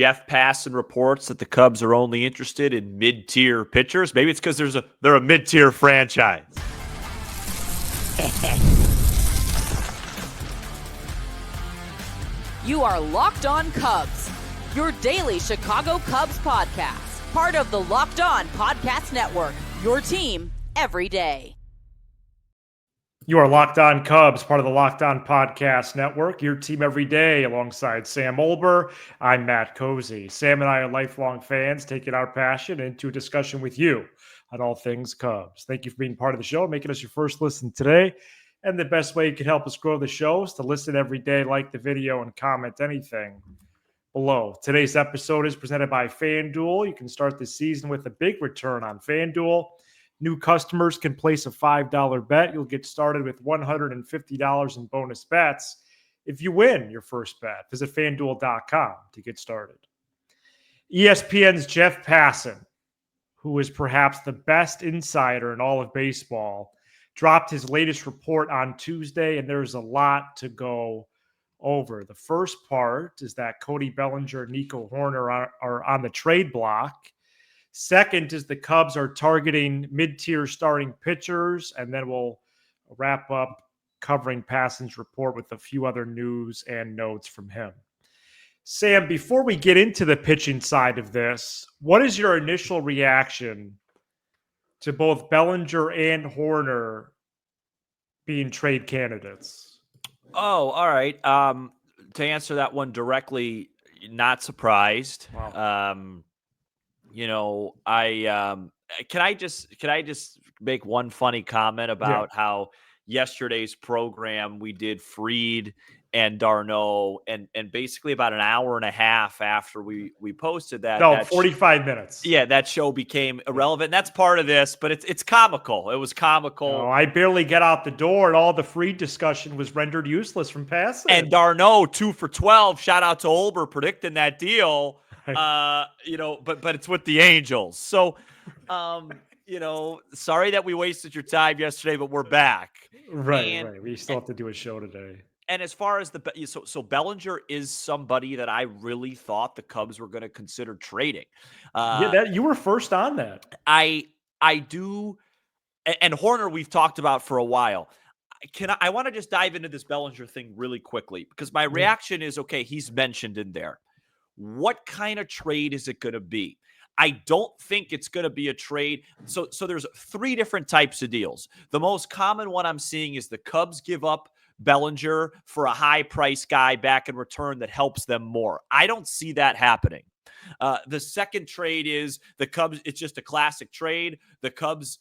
Jeff Passan reports that the Cubs are only interested in mid-tier pitchers. Maybe it's because they're a mid-tier franchise. You are Locked On Cubs, your daily Chicago Cubs podcast. Part of the Locked On Podcast Network, your team every day. You are Locked On Cubs, part of the Locked On Podcast Network, your team every day, alongside Sam Olber. I'm Matt Cozy. Sam and I are lifelong fans, taking our passion into a discussion with you on all things Cubs. Thank you for being part of the show, making us your first listen today. And the best way you can help us grow the show is to listen every day, like the video, and comment anything below. Today's episode is presented by FanDuel. You can start the season with a big return on FanDuel. New customers can place a $5 bet. You'll get started with $150 in bonus bets if you win your first bet. Visit FanDuel.com to get started. ESPN's Jeff Passan, who is perhaps the best insider in all of baseball, dropped his latest report on Tuesday, and there's a lot to go over. The first part is that Cody Bellinger and Nico Hoerner are on the trade block. Second is the Cubs are targeting mid-tier starting pitchers, and then we'll wrap up covering Passan's report with a few other news and notes from him. Sam, before we get into the pitching side of this, what is your initial reaction to both Bellinger and Hoerner being trade candidates? Oh, all right. To answer that one directly, not surprised. Wow. Can I just make one funny comment about how yesterday's program we did Fried and d'Arnaud, and basically about an hour and a half after we posted that. No, 45 minutes. Yeah, that show became irrelevant. That's part of this, but it's comical. It was comical. No, I barely get out the door, and all the Fried discussion was rendered useless from Passan. And d'Arnaud 2 for 12. Shout out to Olber predicting that deal. But it's with the Angels. So, sorry that we wasted your time yesterday, but we're back. Right. We still have to do a show today. And as far as so Bellinger is somebody that I really thought the Cubs were going to consider trading. You were first on that. I do, and Hoerner we've talked about for a while. I want to just dive into this Bellinger thing really quickly because my reaction is, okay, he's mentioned in there. What kind of trade is it going to be? I don't think it's going to be a trade. So there's 3 different types of deals. The most common one I'm seeing is the Cubs give up Bellinger for a high price guy back in return that helps them more. I don't see that happening. The second trade is the Cubs. It's just a classic trade. The Cubs,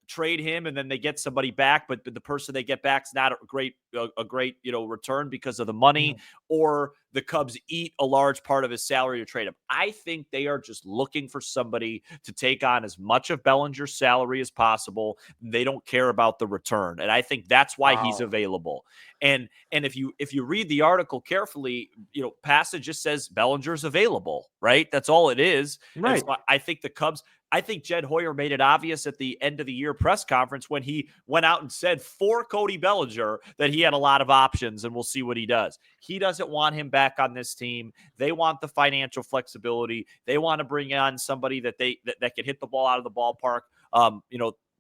trade him and then they get somebody back, but the person they get back is not a great return because of the money, or the Cubs eat a large part of his salary to trade him. I think they are just looking for somebody to take on as much of Bellinger's salary as possible. They don't care about the return. And I think that's why he's available. And if you read the article carefully, Passan just says Bellinger's available, right? That's all it is. Right. So I think Jed Hoyer made it obvious at the end of the year press conference when he went out and said for Cody Bellinger that he had a lot of options and we'll see what he does. He doesn't want him back on this team. They want the financial flexibility. They want to bring on somebody that can hit the ball out of the ballpark.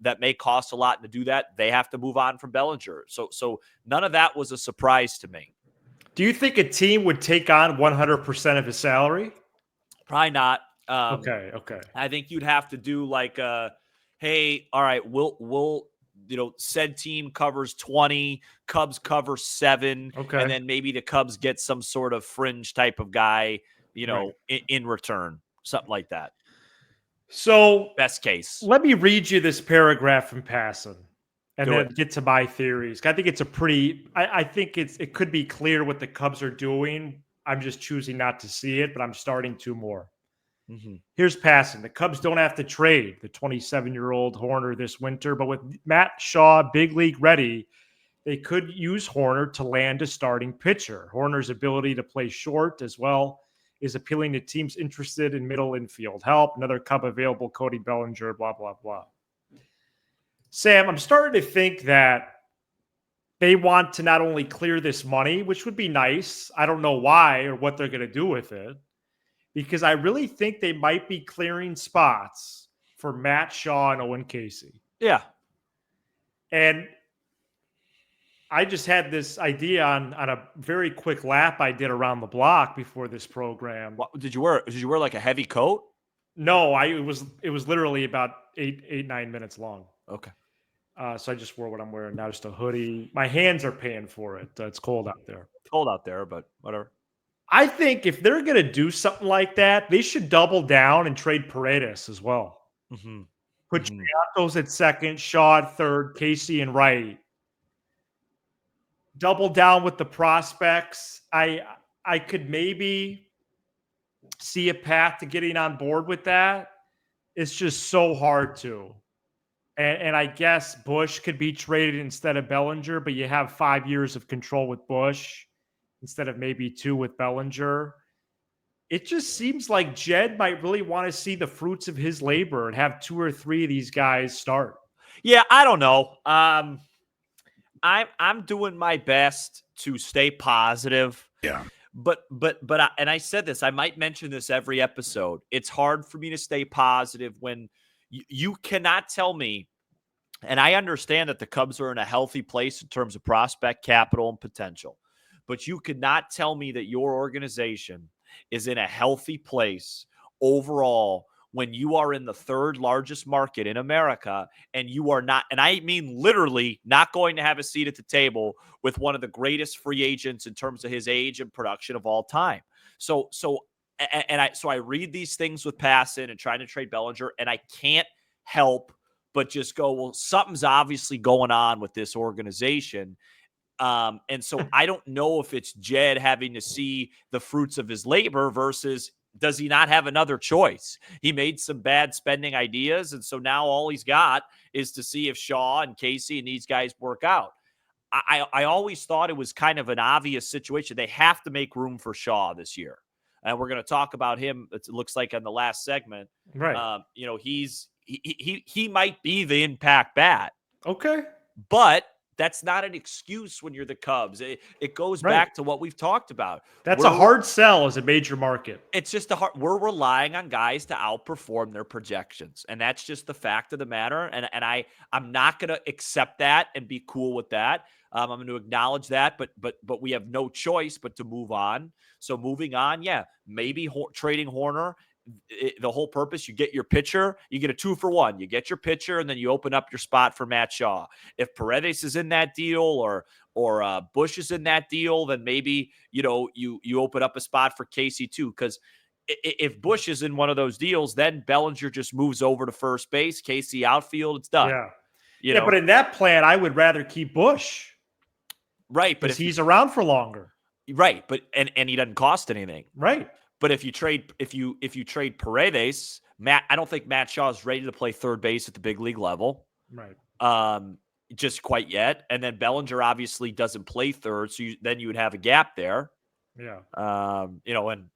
That may cost a lot, and to do that, they have to move on from Bellinger. So none of that was a surprise to me. Do you think a team would take on 100% of his salary? Probably not. Okay. I think you'd have to do like hey, all right, we'll said team covers 20, Cubs cover 7, and then maybe the Cubs get some sort of fringe type of guy, in return, something like that. So best case. Let me read you this paragraph from Passan and then get to my theories. I think it's I think it could be clear what the Cubs are doing. I'm just choosing not to see it, but I'm starting to more. Here's Passan. The Cubs don't have to trade the 27-year-old Hoerner this winter, but with Matt Shaw big league ready, they could use Hoerner to land a starting pitcher. Hoerner's ability to play short as well is appealing to teams interested in middle infield help. Another Cub available, Cody Bellinger, blah, blah, blah. Sam, I'm starting to think that they want to not only clear this money, which would be nice. I don't know why or what they're going to do with it. because I really think they might be clearing spots for Matt Shaw and Owen Casey. Yeah. And I just had this idea on a very quick lap I did around the block before this program. What, did you wear like a heavy coat? No, it was literally about 9 minutes long. Okay. So I just wore what I'm wearing now, just a hoodie. My hands are paying for it. It's cold out there. It's cold out there, but whatever. I think if they're going to do something like that, they should double down and trade Paredes as well. Mm-hmm. Put Triantos at second, Shaw at third, Casey and right. Double down with the prospects. I could maybe see a path to getting on board with that. It's just so hard to. And I guess Bush could be traded instead of Bellinger, but you have 5 years of control with Bush instead of maybe 2 with Bellinger. It just seems like Jed might really want to see the fruits of his labor and have 2 or 3 of these guys start. Yeah, I don't know. I'm doing my best to stay positive. Yeah. But I said this, I might mention this every episode. It's hard for me to stay positive when you cannot tell me, and I understand that the Cubs are in a healthy place in terms of prospect capital and potential, but you could not tell me that your organization is in a healthy place overall when you are in the 3rd largest market in America and you are not, and I mean literally not going to have a seat at the table with one of the greatest free agents in terms of his age and production of all time. So I read these things with Passan and trying to trade Bellinger, and I can't help but just go, well, something's obviously going on with this organization. And so I don't know if it's Jed having to see the fruits of his labor versus does he not have another choice? He made some bad spending ideas, and so now all he's got is to see if Shaw and Casey and these guys work out. I always thought it was kind of an obvious situation. They have to make room for Shaw this year. And we're going to talk about him, it looks like, in the last segment. Right. He might be the impact bat. Okay. But that's not an excuse when you're the Cubs. It goes back to what we've talked about. That's a hard sell as a major market. It's just we're relying on guys to outperform their projections. And that's just the fact of the matter. And I'm not going to accept that and be cool with that. I'm going to acknowledge that, but we have no choice but to move on. So moving on, maybe trading Hoerner. The whole purpose, you get your pitcher, you get a 2-for-1. You get your pitcher, and then you open up your spot for Matt Shaw. If Paredes is in that deal or Bush is in that deal, then maybe you open up a spot for Casey too. Because if Bush is in one of those deals, then Bellinger just moves over to first base, Casey outfield, it's done. Yeah. But in that plan, I would rather keep Bush. Right, but if he's around for longer. Right, but and he doesn't cost anything. Right. But if you trade Paredes, I don't think Matt Shaw is ready to play third base at the big league level. Right. Just quite yet. And then Bellinger obviously doesn't play third, so then you would have a gap there. Yeah. And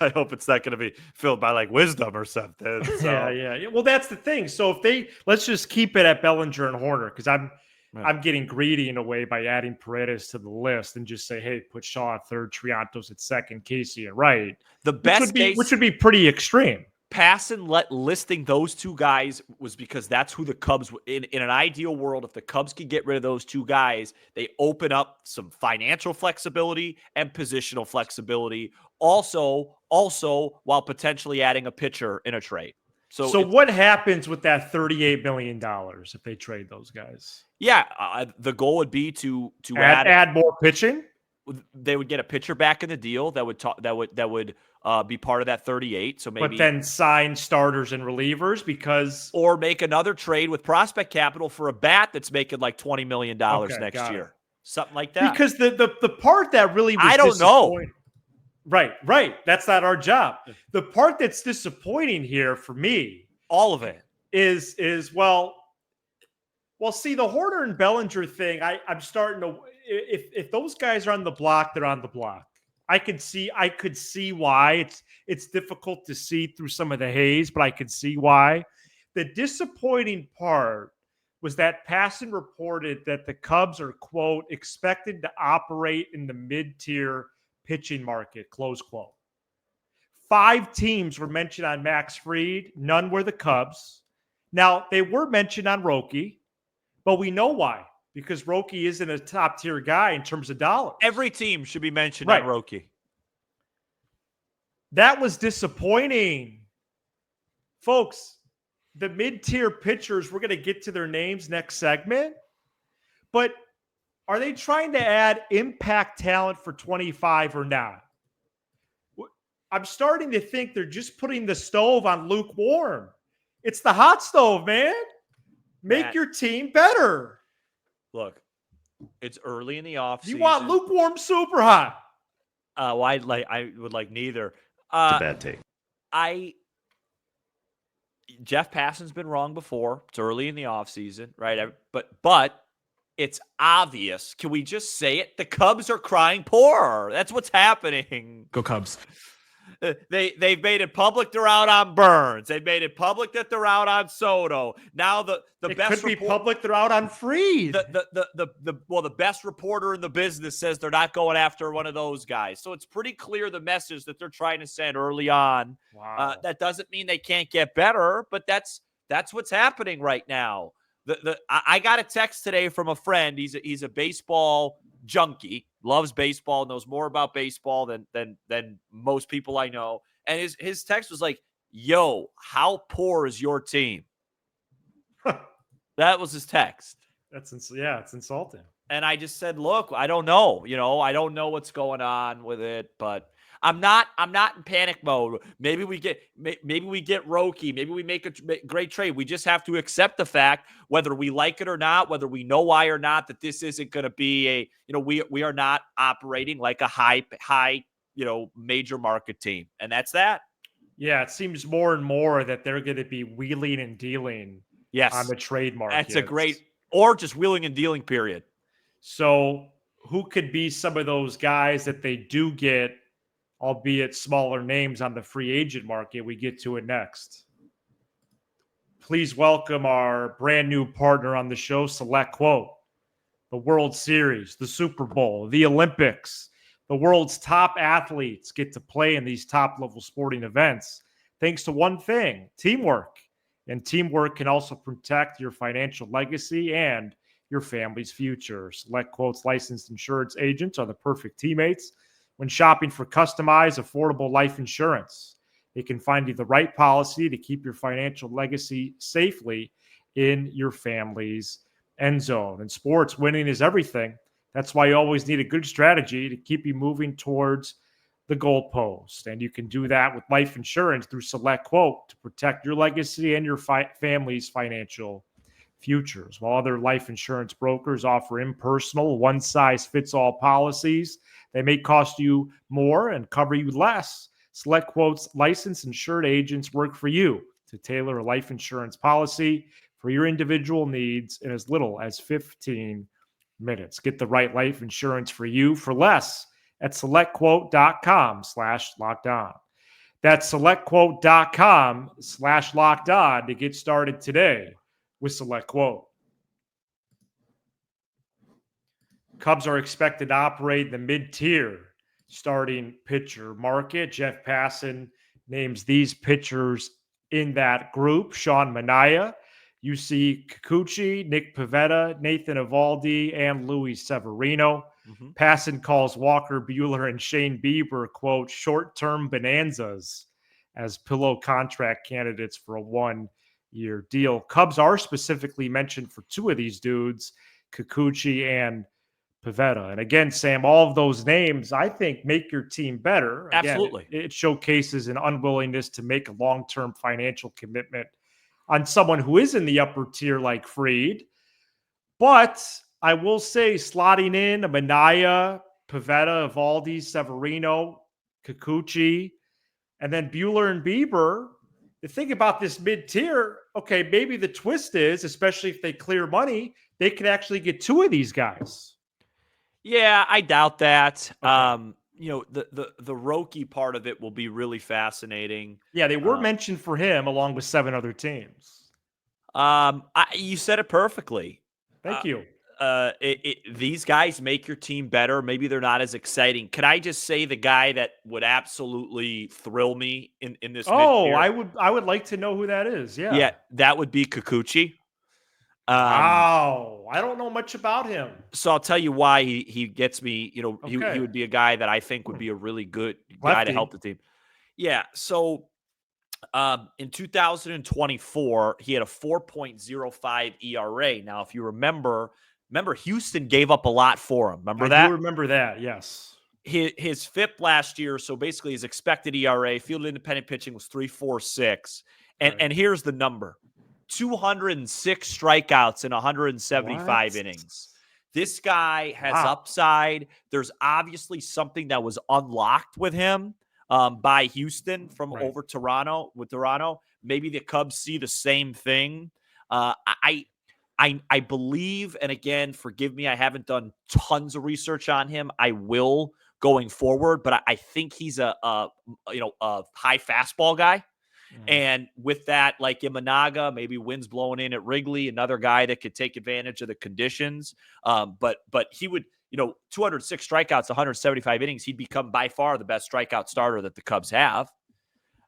I hope it's not going to be filled by like Wisdom or something. So. Yeah. Well, that's the thing. So let's just keep it at Bellinger and Hoerner, because I'm getting greedy in a way by adding Paredes to the list and just say, hey, put Shaw at third, Triantos at second, Casey at right. The best which would be pretty extreme. Passan listing those 2 guys was because that's who the Cubs, in an ideal world, if the Cubs could get rid of those 2 guys, they open up some financial flexibility and positional flexibility. Also while potentially adding a pitcher in a trade. So what happens with that $38 million if they trade those guys? Yeah, the goal would be to add more pitching. They would get a pitcher back in the deal that would be part of that 38. So maybe, but then sign starters and relievers or make another trade with prospect capital for a bat that's making like $20 million next year, something like that. Because the part that really was I don't know. Right. That's not our job. The part that's disappointing here for me, all of it, is well, see, the Hoerner and Bellinger thing, I'm starting to, if those guys are on the block, they're on the block. I could see why. It's difficult to see through some of the haze, but I could see why. The disappointing part was that Passan reported that the Cubs are, quote, expected to operate in the mid-tier pitching market, close quote. 5 teams were mentioned on Max Fried. None were the Cubs. Now, they were mentioned on Roki, but we know why. Because Roki isn't a top-tier guy in terms of dollars. Every team should be mentioned on Roki. That was disappointing. Folks, the mid-tier pitchers, we're going to get to their names next segment. But are they trying to add impact talent for 25 or not? I'm starting to think they're just putting the stove on lukewarm. It's the hot stove, man. Make your team better. Look, it's early in the offseason. You want lukewarm, super hot? Well, I would like neither. It's a bad take. Jeff Passan's been wrong before. It's early in the offseason, right? But it's obvious. Can we just say it? The Cubs are crying poor. That's what's happening. Go Cubs. They've made it public they're out on Burns. They've made it public that they're out on Soto. Now the best could be public they're out on Fried. The best reporter in the business says they're not going after one of those guys. So it's pretty clear the message that they're trying to send early on. Wow. That doesn't mean they can't get better, but that's what's happening right now. I got a text today from a friend. He's a baseball junkie, loves baseball, knows more about baseball than most people I know. And his text was like, "Yo, how poor is your team?" That was his text. It's insulting. And I just said, "Look, I don't know. I don't know what's going on with it, but I'm not in panic mode. Maybe we get Roki. Maybe we make a great trade. We just have to accept the fact, whether we like it or not, whether we know why or not, that this isn't going to be we are not operating like a high major market team, and that's that." Yeah, it seems more and more that they're going to be wheeling and dealing. Yes, on the trade market. That's a great, or just wheeling and dealing. Period. So, who could be some of those guys that they do get, albeit smaller names on the free agent market? We get to it next. Please welcome our brand new partner on the show, Select Quote. The World Series, the Super Bowl, the Olympics, the world's top athletes get to play in these top-level sporting events thanks to one thing: teamwork. And teamwork can also protect your financial legacy and your family's future. Select Quote's licensed insurance agents are the perfect teammates when shopping for customized, affordable life insurance. They can find you the right policy to keep your financial legacy safely in your family's end zone. In sports, winning is everything. That's why you always need a good strategy to keep you moving towards the goalpost. And you can do that with life insurance through Select Quote to protect your legacy and your family's financial futures. While other life insurance brokers offer impersonal, one-size-fits-all policies, they may cost you more and cover you less. Select Quote's licensed insured agents work for you to tailor a life insurance policy for your individual needs in as little as 15 minutes. Get the right life insurance for you for less at selectquote.com/lockedon. That's selectquote.com/lockedon to get started today with Select Quote. Cubs are expected to operate in the mid-tier starting pitcher market. Jeff Passan names these pitchers in that group: Sean Manaea, UC Kikuchi, Nick Pivetta, Nathan Eovaldi, and Luis Severino. Mm-hmm. Passan calls Walker Buehler and Shane Bieber, quote, short-term bonanzas as pillow contract candidates for a one-year deal. Cubs are specifically mentioned for 2 of these dudes, Kikuchi and Pivetta. And again, Sam, all of those names, I think, make your team better. Again, absolutely. It showcases an unwillingness to make a long-term financial commitment on someone who is in the upper tier like Fried. But I will say, slotting in Manaea, Pivetta, Eovaldi, Severino, Kikuchi, and then Buehler and Bieber, the thing about this mid-tier, okay, maybe the twist is, especially if they clear money, they can actually get 2 of these guys. Yeah, I doubt that. Okay. The Roki part of it will be really fascinating. Yeah, they were mentioned for him along with 7 other teams. You said it perfectly. Thank you. these guys make your team better. Maybe they're not as exciting. Can I just say the guy that would absolutely thrill me in this Oh, mid-tier? I would like to know who that is. Yeah. Yeah, that would be Kikuchi. Wow. I don't know much about him. So I'll tell you why he gets me. He Okay. would be a guy that I think would be a really good guy to Lefty. help the team. Yeah. So in 2024, he had a 4.05 ERA. Now, if you remember Houston gave up a lot for him. Remember I that? do remember that. Yes. His FIP last year, so basically his expected ERA, field independent pitching was 3.46. And here's the number: 206 strikeouts in 175 What? innings. This guy has Wow. upside. There's obviously something that was unlocked with him by Houston from over Toronto. Maybe the Cubs see the same thing. I believe, and again, forgive me, I haven't done tons of research on him. I will going forward, but I think he's a high fastball guy. And with that, like Imanaga, maybe wind's blowing in at Wrigley, another guy that could take advantage of the conditions. But he would, 206 strikeouts, 175 innings, he'd become by far the best strikeout starter that the Cubs have.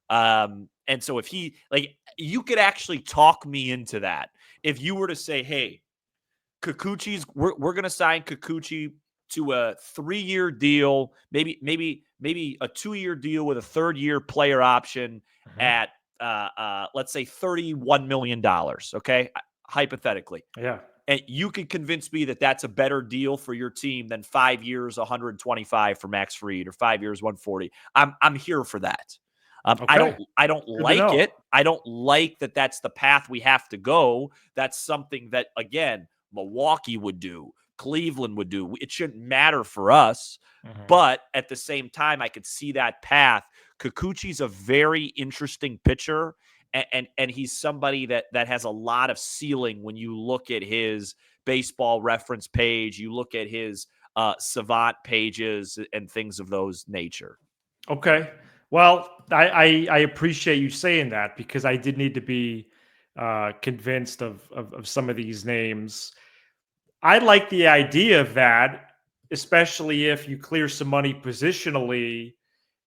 And so if you could actually talk me into that. If you were to say, hey, we're going to sign Kikuchi to a 3-year deal, maybe a 2-year deal with a 3rd-year player option at let's say $31 million. Okay, hypothetically. Yeah. And you could convince me that that's a better deal for your team than 5 years, 125 for Max Fried, or 5 years, 140. I'm here for that. Okay. I don't like it. I don't like that that's the path we have to go. That's something that, again, Milwaukee would do, Cleveland would do. It shouldn't matter for us. But at the same time, I could see that path. Kikuchi's a very interesting pitcher, and he's somebody that has a lot of ceiling when you look at his baseball reference page, you look at his savant pages and things of those nature. Okay. Well, I appreciate you saying that, because I did need to be convinced of some of these names. I like the idea of that, especially if you clear some money positionally,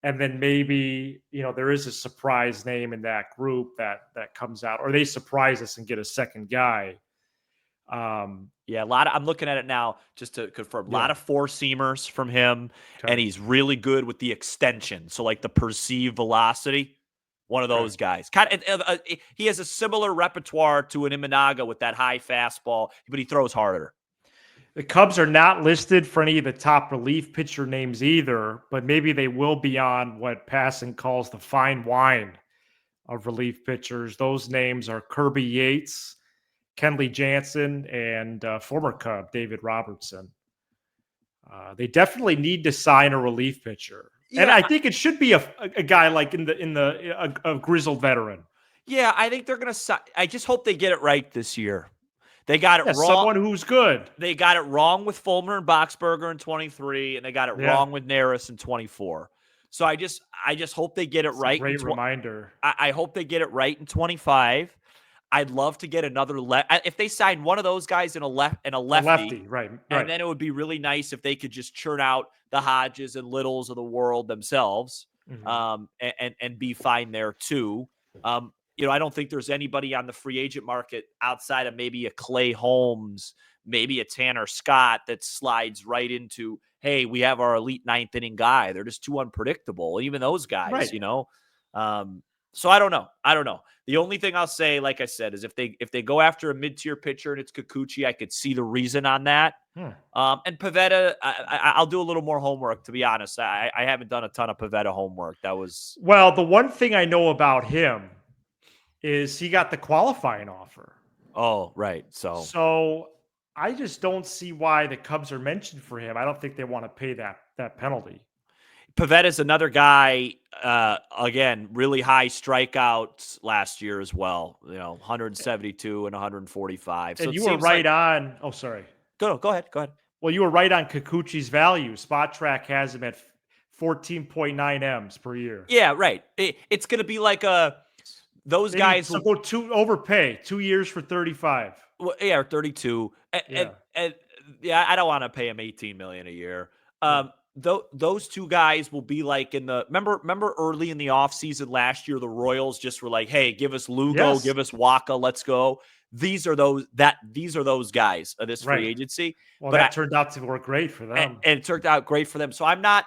and then maybe there is a surprise name in that group that comes out, or they surprise us and get a second guy. Yeah, I'm looking at it now just to confirm. A lot of 4-seamers from him, and he's really good with the extension. So like the perceived velocity, one of those guys. He has a similar repertoire to an Imanaga with that high fastball, but he throws harder. The Cubs are not listed for any of the top relief pitcher names either, but maybe they will be on what Passan calls the fine wine of relief pitchers. Those names are Kirby Yates, Kenley Jansen, and former Cub David Robertson. They definitely need to sign a relief pitcher, and I think it should be a guy like a grizzled veteran. Yeah, I think they're going to. I just hope they get it right this year. They got it wrong. Someone who's good. They got it wrong with Fulmer and Boxberger in 23, and they got it wrong with Neris in 24. So I just hope they get it right. Great reminder. I hope they get it right in 25. I'd love to get another if they sign one of those guys in a lefty, right. And then it would be really nice if they could just churn out the Hodges and Littles of the world themselves, and be fine there too. I don't think there's anybody on the free agent market outside of maybe a Clay Holmes, maybe a Tanner Scott that slides right into, hey, we have our elite 9th inning guy. They're just too unpredictable. Even those guys, So I don't know. The only thing I'll say, like I said, is if they go after a mid-tier pitcher and it's Kikuchi, I could see the reason on that. And Pivetta, I'll do a little more homework, to be honest. I haven't done a ton of Pivetta homework. Well, the one thing I know about him is he got the qualifying offer. Oh, right. So I just don't see why the Cubs are mentioned for him. I don't think they want to pay that penalty. Pivetta is another guy, again, really high strikeouts last year as well. 172 and 145. And you were right on. Oh, sorry. Go ahead. Well, you were right on Kikuchi's value. Spot Track has him at 14.9 M's per year. Yeah, right. It's going to be like those guys will overpay 2 years for 35. Well, yeah, or 32. And Yeah, I don't want to pay him $18 million a year. Those two guys will be like in the remember early in the offseason last year, the Royals just were like, hey, give us Lugo, Yes. give us Waka, let's go. These are those guys of this free agency. Well, but that turned out to work great for them. And it turned out great for them. So I'm not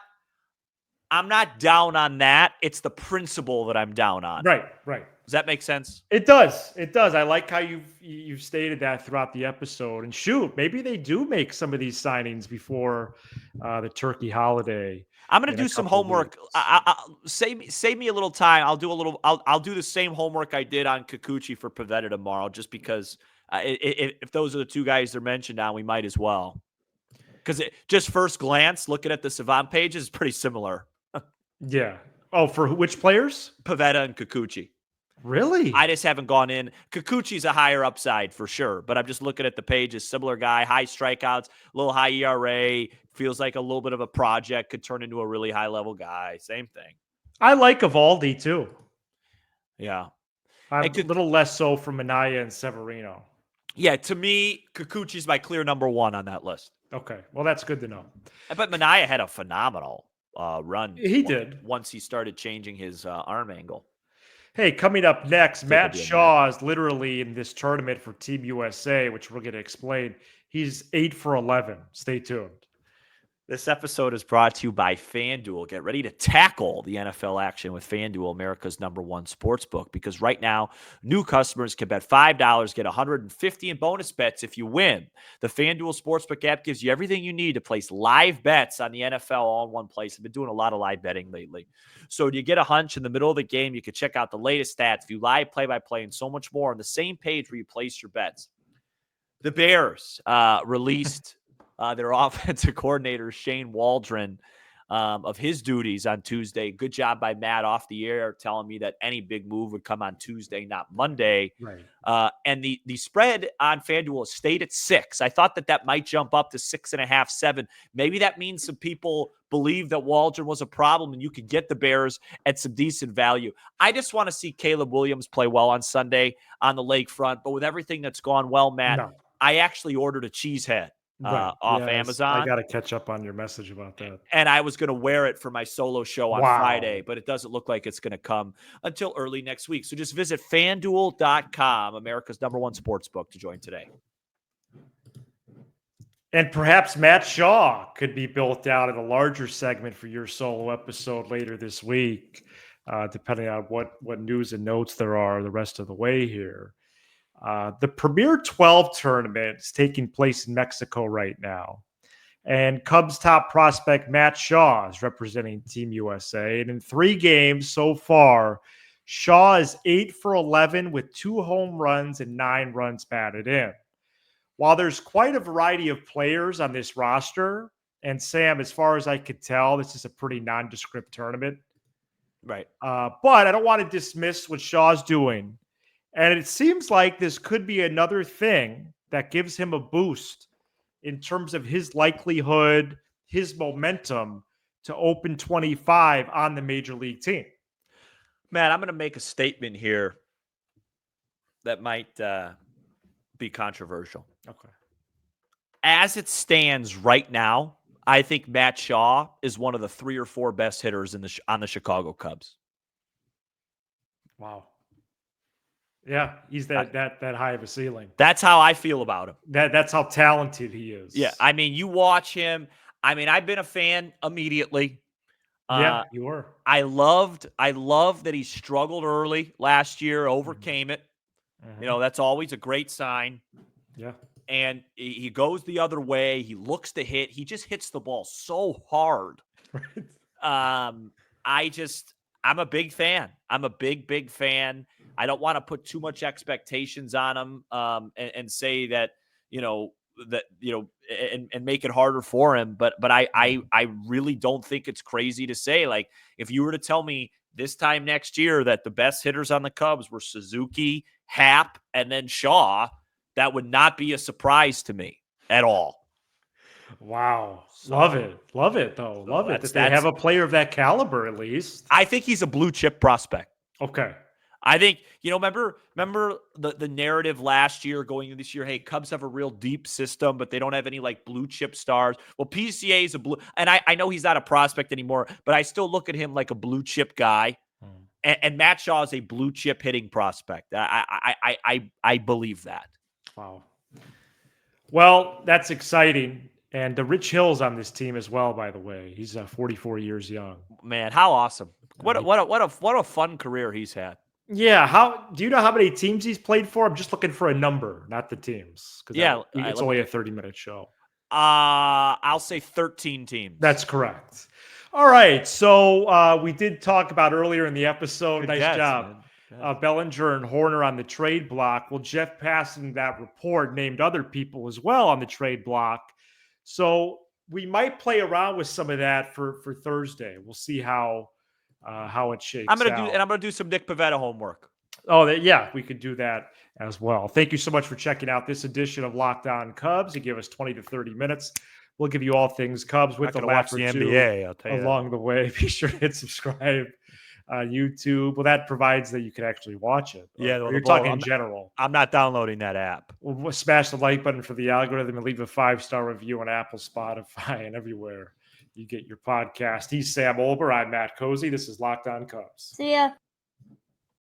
down on that. It's the principle that I'm down on. Right. Does that make sense? It does. I like how you've stated that throughout the episode. And shoot, maybe they do make some of these signings before the turkey holiday. I'm going to do some homework. Save me a little time. I'll do the same homework I did on Kikuchi for Pavetta tomorrow, just because if those are the two guys they're mentioned on, we might as well. Because just first glance, looking at the Savant page is pretty similar. Yeah. Oh, for which players? Pavetta and Kikuchi. Really? I just haven't gone in. Kikuchi's a higher upside for sure, but I'm just looking at the pages. Similar guy, high strikeouts, a little high ERA, feels like a little bit of a project, could turn into a really high level guy. Same thing. I like Evaldi too. Yeah. A little less so for Minaya and Severino. Yeah, to me, Kikuchi's my clear number one on that list. Okay. Well, that's good to know. But Minaya had a phenomenal run. He did. Once he started changing his arm angle. Hey, coming up next, Matt Shaw is literally in this tournament for Team USA, which we're going to explain. He's 8 for 11. Stay tuned. This episode is brought to you by FanDuel. Get ready to tackle the NFL action with FanDuel, America's #1 sportsbook, because right now, new customers can bet $5, get $150 in bonus bets if you win. The FanDuel Sportsbook app gives you everything you need to place live bets on the NFL all in one place. I've been doing a lot of live betting lately. So you get a hunch in the middle of the game, you can check out the latest stats, view live play-by-play, and so much more on the same page where you place your bets. The Bears released their offensive coordinator, Shane Waldron, of his duties on Tuesday. Good job by Matt off the air telling me that any big move would come on Tuesday, not Monday. Right. And the spread on FanDuel stayed at 6. I thought that might jump up to 6.5, 7. Maybe that means some people believe that Waldron was a problem and you could get the Bears at some decent value. I just want to see Caleb Williams play well on Sunday on the lakefront. But with everything that's gone well, Matt, I actually ordered a cheese head. Off Amazon. I got to catch up on your message about that. And I was going to wear it for my solo show on Friday, but it doesn't look like it's going to come until early next week. So just visit FanDuel.com, America's #1 sportsbook, to join today. And perhaps Matt Shaw could be built out in a larger segment for your solo episode later this week, depending on what news and notes there are the rest of the way here. The Premier 12 tournament is taking place in Mexico right now. And Cubs top prospect Matt Shaw is representing Team USA. And in 3 games so far, Shaw is 8 for 11 with 2 home runs and 9 runs batted in. While there's quite a variety of players on this roster, and Sam, as far as I could tell, this is a pretty nondescript tournament. Right. But I don't want to dismiss what Shaw's doing. And it seems like this could be another thing that gives him a boost in terms of his likelihood, his momentum to open 25 on the major league team. Matt, I'm going to make a statement here that might be controversial. Okay. As it stands right now, I think Matt Shaw is one of the 3 or 4 best hitters on the Chicago Cubs. Wow. Yeah, he's that high of a ceiling. That's how I feel about him. That's how talented he is. Yeah, I mean, you watch him. I mean, I've been a fan immediately. Yeah, you were. I loved that he struggled early last year, overcame it. Mm-hmm. You know, that's always a great sign. Yeah. And he goes the other way. He looks to hit. He just hits the ball so hard. I'm a big fan. I'm a big fan. I don't want to put too much expectations on him and say that, and make it harder for him. But I really don't think it's crazy to say, like, if you were to tell me this time next year that the best hitters on the Cubs were Suzuki, Happ, and then Shaw, that would not be a surprise to me at all. Wow. Love it, though. Love it that they have a player of that caliber, at least. I think he's a blue chip prospect. Okay. I think, remember the narrative last year going into this year, hey, Cubs have a real deep system, but they don't have any like blue chip stars. Well, PCA is a blue, and I know he's not a prospect anymore, but I still look at him like a blue chip guy. And Matt Shaw is a blue chip hitting prospect. I believe that. Wow. Well, that's exciting. And Rich Hill's on this team as well, by the way. He's 44 years young. Man, how awesome. What a fun career he's had. Yeah. Do you know how many teams he's played for? I'm just looking for a number, not the teams. Yeah. It's only a 30-minute show. I'll say 13 teams. That's correct. All right. So we did talk about earlier in the episode. Good nice guess, job. Bellinger and Hoerner on the trade block. Well, Jeff Passan, that report, named other people as well on the trade block. So we might play around with some of that for Thursday. We'll see how it shakes I'm gonna out. do some Nick Pavetta homework. Oh, yeah, we could do that as well. Thank you so much for checking out this edition of Locked On Cubs. You give us 20 to 30 minutes. We'll give you all things Cubs with a laugh or two NBA, I'll tell you along the way. Be sure to hit subscribe on YouTube. Well, that provides that you can actually watch it. Yeah, you're talking in general. I'm not downloading that app. We'll smash the like button for the algorithm and leave a 5-star review on Apple, Spotify, and everywhere you get your podcast. He's Sam Olber. I'm Matt Cozy. This is Locked On Cubs. See ya.